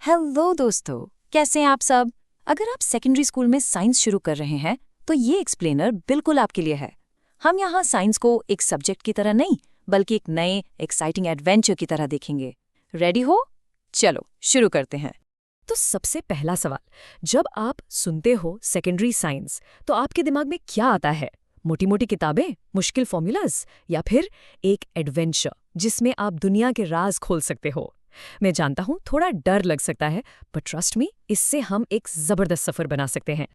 Hello दोस्तों, कैसे हैं आप सब। अगर आप सेकेंडरी स्कूल में साइंस शुरू कर रहे हैं तो ये एक्सप्लेनर बिल्कुल आपके लिए है। हम यहाँ साइंस को एक सब्जेक्ट की तरह नहीं बल्कि एक नए एक्साइटिंग एडवेंचर की तरह देखेंगे। रेडी हो? चलो शुरू करते हैं। तो सबसे पहला सवाल, जब आप सुनते हो सेकेंडरी साइंस तो आपके दिमाग में क्या आता है? मोटी मोटी किताबें, मुश्किल फॉर्मूलाज, या फिर एक एडवेंचर जिसमें आप दुनिया के राज खोल सकते हो? मैं जानता हूँ थोड़ा डर लग सकता है, बट ट्रस्ट मी, इससे हम एक जबरदस्त सफर बना सकते हैं।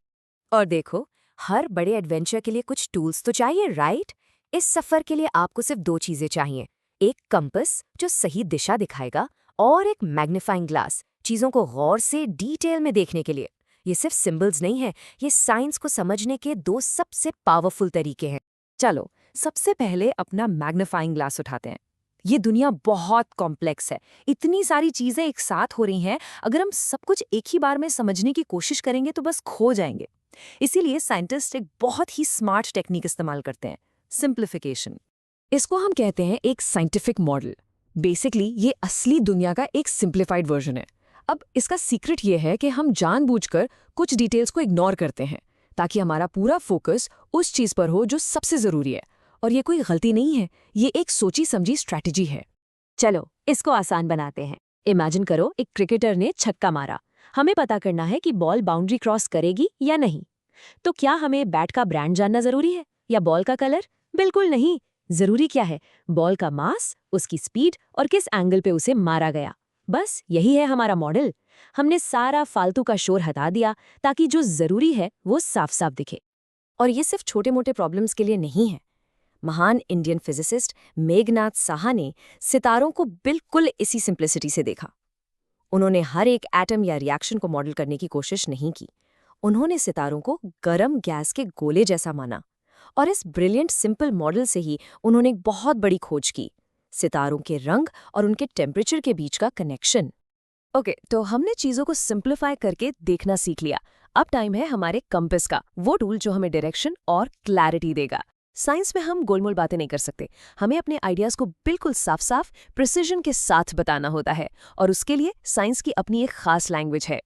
और देखो, हर बड़े एडवेंचर के लिए कुछ टूल्स तो चाहिए, राइट? इस सफर के लिए आपको सिर्फ दो चीजें चाहिए। एक कंपास जो सही दिशा दिखाएगा, और एक मैग्नीफाइंग ग्लास चीजों को गौर से डिटेल में देखने के लिए। ये सिर्फ सिंबल्स नहीं है, ये साइंस को समझने के दो सबसे पावरफुल तरीके हैं। चलो सबसे पहले अपना मैग्नीफाइंग ग्लास उठाते हैं। ये दुनिया बहुत कॉम्प्लेक्स है, इतनी सारी चीजें एक साथ हो रही हैं। अगर हम सब कुछ एक ही बार में समझने की कोशिश करेंगे तो बस खो जाएंगे। इसीलिए साइंटिस्ट एक बहुत ही स्मार्ट टेक्निक इस्तेमाल करते हैं, सिंप्लीफिकेशन। इसको हम कहते हैं एक साइंटिफिक मॉडल। बेसिकली ये असली दुनिया का एक सिंप्लीफाइड वर्जन है। अब इसका सीक्रेट ये है कि हम जानबूझकर कुछ डिटेल्स को इग्नोर करते हैं ताकि हमारा पूरा फोकस उस चीज पर हो जो सबसे जरूरी है। और ये कोई गलती नहीं है, ये एक सोची समझी स्ट्रैटेजी है। चलो इसको आसान बनाते हैं। इमेजिन करो, एक क्रिकेटर ने छक्का मारा। हमें पता करना है कि बॉल बाउंड्री क्रॉस करेगी या नहीं। तो क्या हमें बैट का ब्रांड जानना जरूरी है, या बॉल का कलर? बिल्कुल नहीं। जरूरी क्या है? बॉल का मास, उसकी स्पीड और किस एंगल पे उसे मारा गया। बस यही है हमारा मॉडल। हमने सारा फालतू का शोर हटा दिया ताकि जो जरूरी है वो साफ साफ दिखे। और ये सिर्फ छोटे मोटे प्रॉब्लम्स के लिए नहीं है। महान इंडियन फिजिसिस्ट मेघनाथ साहा ने सितारों को बिल्कुल इसी सिंप्लिसिटी से देखा। उन्होंने हर एक एटम या रिएक्शन को मॉडल करने की कोशिश नहीं की। उन्होंने सितारों को गर्म गैस के गोले जैसा माना। और इस ब्रिलियंट सिंपल मॉडल से ही उन्होंने एक बहुत बड़ी खोज की, सितारों के रंग और उनके टेम्परेचर के बीच का कनेक्शन। ओके, तो हमने चीजों को सिंप्लीफाई करके देखना सीख लिया। अब टाइम है हमारे कंपास का, वो टूल जो हमें डायरेक्शन और क्लैरिटी देगा। साइंस में हम गोलमोल बातें नहीं कर सकते। हमें अपने आइडियाज को बिल्कुल साफ साफ प्रिसिजन के साथ बताना होता है, और उसके लिए साइंस की अपनी एक खास लैंग्वेज है।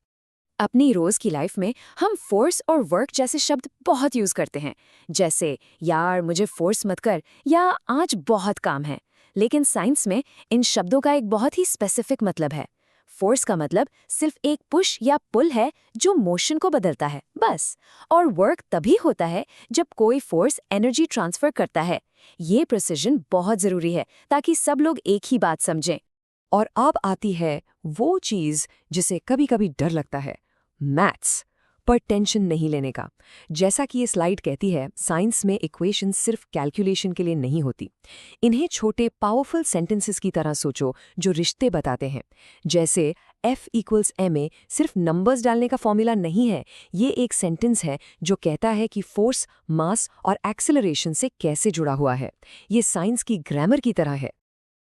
अपनी रोज की लाइफ में हम फोर्स और वर्क जैसे शब्द बहुत यूज करते हैं, जैसे यार मुझे फोर्स मत कर या आज बहुत काम है। लेकिन साइंस में इन शब्दों का एक बहुत ही स्पेसिफिक मतलब है। फोर्स का मतलब सिर्फ एक पुश या पुल है जो मोशन को बदलता है, बस। और वर्क तभी होता है जब कोई फोर्स एनर्जी ट्रांसफर करता है। ये प्रिसिजन बहुत जरूरी है ताकि सब लोग एक ही बात समझें। और अब आती है वो चीज जिसे कभी कभी डर लगता है, मैथ्स। पर टेंशन नहीं लेने का। जैसा कि ये स्लाइड कहती है, साइंस में इक्वेशन सिर्फ कैलकुलेशन के लिए नहीं होती। इन्हें छोटे पावरफुल सेंटेंसेस की तरह सोचो जो रिश्ते बताते हैं। जैसे F=ma सिर्फ नंबर्स डालने का फॉर्मूला नहीं है, ये एक सेंटेंस है जो कहता है कि फोर्स, मास और एक्सेलरेशन से कैसे जुड़ा हुआ है। ये साइंस की ग्रामर की तरह है।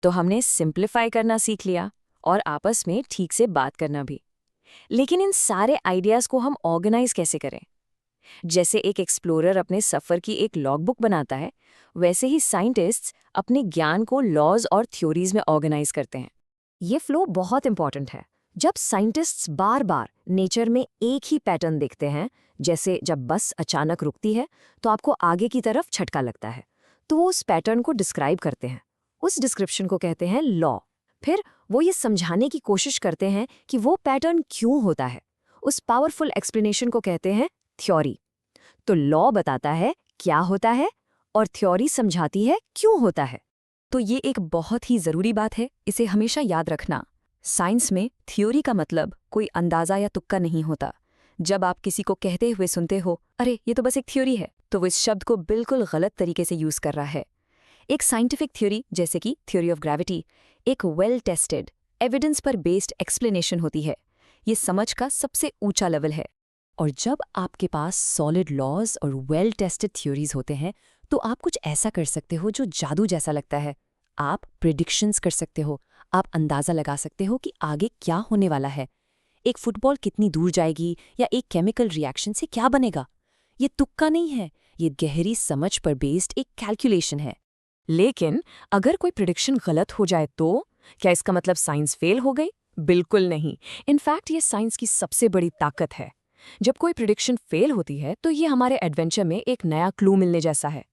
तो हमने सिंप्लीफाई करना सीख लिया और आपस में ठीक से बात करना भी। लेकिन इन सारे आइडियाज को हम ऑर्गेनाइज कैसे करें? जैसे एक एक्सप्लोरर अपने सफर की एक लॉगबुक बनाता है, वैसे ही साइंटिस्ट्स अपने ज्ञान को लॉज और थ्योरीज में ऑर्गेनाइज करते हैं। ये फ्लो बहुत इंपॉर्टेंट है। जब साइंटिस्ट्स बार बार नेचर में एक ही पैटर्न देखते हैं, जैसे जब बस अचानक रुकती है तो आपको आगे की तरफ झटका लगता है, तो वो उस पैटर्न को डिस्क्राइब करते हैं। उस डिस्क्रिप्शन को कहते हैं लॉ। फिर वो ये समझाने की कोशिश करते हैं कि वो पैटर्न क्यों होता है। उस पावरफुल एक्सप्लेनेशन को कहते हैं थ्योरी। तो लॉ बताता है क्या होता है और थ्योरी समझाती है क्यों होता है। तो ये एक बहुत ही जरूरी बात है, इसे हमेशा याद रखना। साइंस में थ्योरी का मतलब कोई अंदाजा या तुक्का नहीं होता। जब आप किसी को कहते हुए सुनते हो, अरे ये तो बस एक थ्योरी है, तो वो इस शब्द को बिल्कुल गलत तरीके से यूज कर रहा है। एक साइंटिफिक थ्योरी, जैसे कि थ्योरी ऑफ ग्रेविटी, एक वेल टेस्टेड, एविडेंस पर बेस्ड एक्सप्लेनेशन होती है। ये समझ का सबसे ऊंचा लेवल है। और जब आपके पास सॉलिड लॉज और वेल टेस्टेड थ्योरीज होते हैं, तो आप कुछ ऐसा कर सकते हो जो जादू जैसा लगता है। आप प्रिडिक्शंस कर सकते हो। आप अंदाजा लगा सकते हो कि आगे क्या होने वाला है। एक फुटबॉल कितनी दूर जाएगी, या एक केमिकल रिएक्शन से क्या बनेगा। ये तुक्का नहीं है, ये गहरी समझ पर बेस्ड एक कैलकुलेशन है। लेकिन अगर कोई प्रिडिक्शन गलत हो जाए तो क्या इसका मतलब साइंस फेल हो गई? बिल्कुल नहीं। इनफैक्ट ये साइंस की सबसे बड़ी ताकत है। जब कोई प्रिडिक्शन फेल होती है तो ये हमारे एडवेंचर में एक नया क्लू मिलने जैसा है।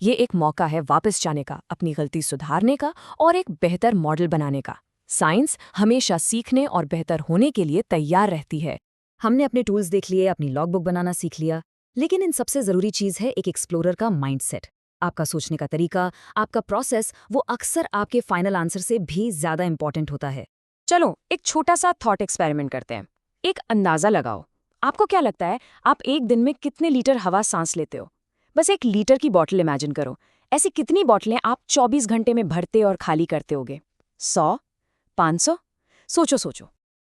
ये एक मौका है वापस जाने का, अपनी गलती सुधारने का और एक बेहतर मॉडल बनाने का। साइंस हमेशा सीखने और बेहतर होने के लिए तैयार रहती है। हमने अपने टूल्स देख लिए, अपनी लॉगबुक बनाना सीख लिया, लेकिन इन सबसे ज़रूरी चीज़ है एक एक्सप्लोरर का माइंडसेट। आपका सोचने का तरीका, आपका प्रोसेस, वो अक्सर आपके फाइनल आंसर से भी ज़्यादा इंपॉर्टेंट होता है। चलो एक छोटा सा थॉट एक्सपेरिमेंट करते हैं। एक अंदाजा लगाओ, आपको क्या लगता है आप एक दिन में कितने लीटर हवा सांस लेते हो? बस 1 लीटर की बॉटल इमेजिन करो। ऐसी कितनी बॉटलें आप 24 घंटे में भरते और खाली करते होगे? 100? 500? सोचो सोचो।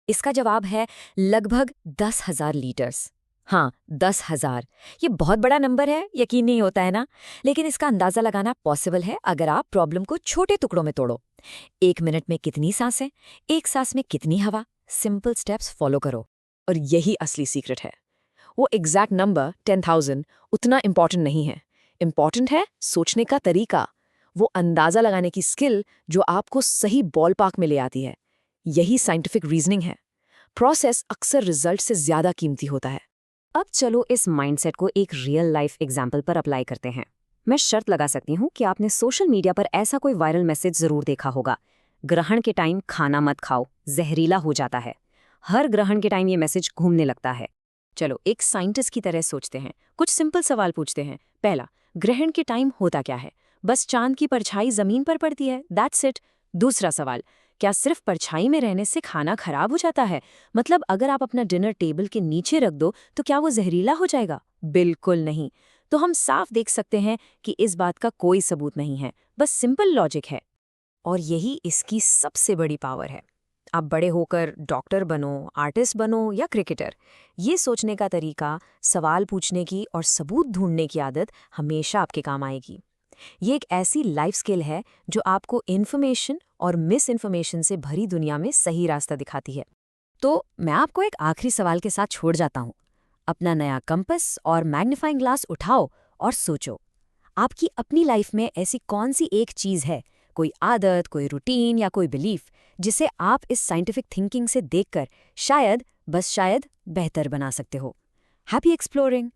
इसका जवाब है लगभग 10,000 लीटर्स। हाँ, 10,000। ये बहुत बड़ा नंबर है, यकीन नहीं होता है ना? लेकिन इसका अंदाज़ा लगाना पॉसिबल है अगर आप प्रॉब्लम को छोटे टुकड़ों में तोड़ो। 1 मिनट में कितनी सांसें, एक सांस में कितनी हवा, सिंपल स्टेप्स फॉलो करो। और यही असली सीक्रेट है। वो एग्जैक्ट नंबर 10,000 उतना इम्पॉर्टेंट नहीं है। इम्पॉर्टेंट है सोचने का तरीका, वो अंदाजा लगाने की स्किल जो आपको सही बॉल पार्क में ले आती है। यही साइंटिफिक रीजनिंग है। प्रोसेस अक्सर रिजल्ट से ज्यादा कीमती होता है। अब चलो इस माइंडसेट को एक रियल लाइफ एग्जाम्पल पर अप्लाई करते हैं। मैं शर्त लगा सकती हूँ कि आपने सोशल मीडिया पर ऐसा कोई वायरल मैसेज ज़रूर देखा होगा, ग्रहण के टाइम खाना मत खाओ, जहरीला हो जाता है। हर ग्रहण के टाइम ये मैसेज घूमने लगता है। चलो एक साइंटिस्ट की तरह सोचते हैं, कुछ सिंपल सवाल पूछते हैं। पहला, ग्रहण के टाइम होता क्या है? बस चांद की परछाई जमीन पर पड़ती है, दैट्स इट। दूसरा सवाल, क्या सिर्फ परछाई में रहने से खाना खराब हो जाता है? मतलब अगर आप अपना डिनर टेबल के नीचे रख दो तो क्या वो जहरीला हो जाएगा? बिल्कुल नहीं। तो हम साफ देख सकते हैं कि इस बात का कोई सबूत नहीं है, बस सिंपल लॉजिक है। और यही इसकी सबसे बड़ी पावर है। आप बड़े होकर डॉक्टर बनो, आर्टिस्ट बनो या क्रिकेटर, ये सोचने का तरीका, सवाल पूछने की और सबूत ढूंढने की आदत हमेशा आपके काम आएगी। ये एक ऐसी लाइफ स्किल है जो आपको इन्फॉर्मेशन और मिस इन्फॉर्मेशन से भरी दुनिया में सही रास्ता दिखाती है। तो मैं आपको एक आखिरी सवाल के साथ छोड़ जाता हूँ। अपना नया कंपास और मैग्नीफाइंग ग्लास उठाओ और सोचो, आपकी अपनी लाइफ में ऐसी कौन सी एक चीज़ है, कोई आदत, कोई रूटीन या कोई बिलीफ, जिसे आप इस साइंटिफिक थिंकिंग से देखकर शायद, बस शायद, बेहतर बना सकते हो। Happy exploring.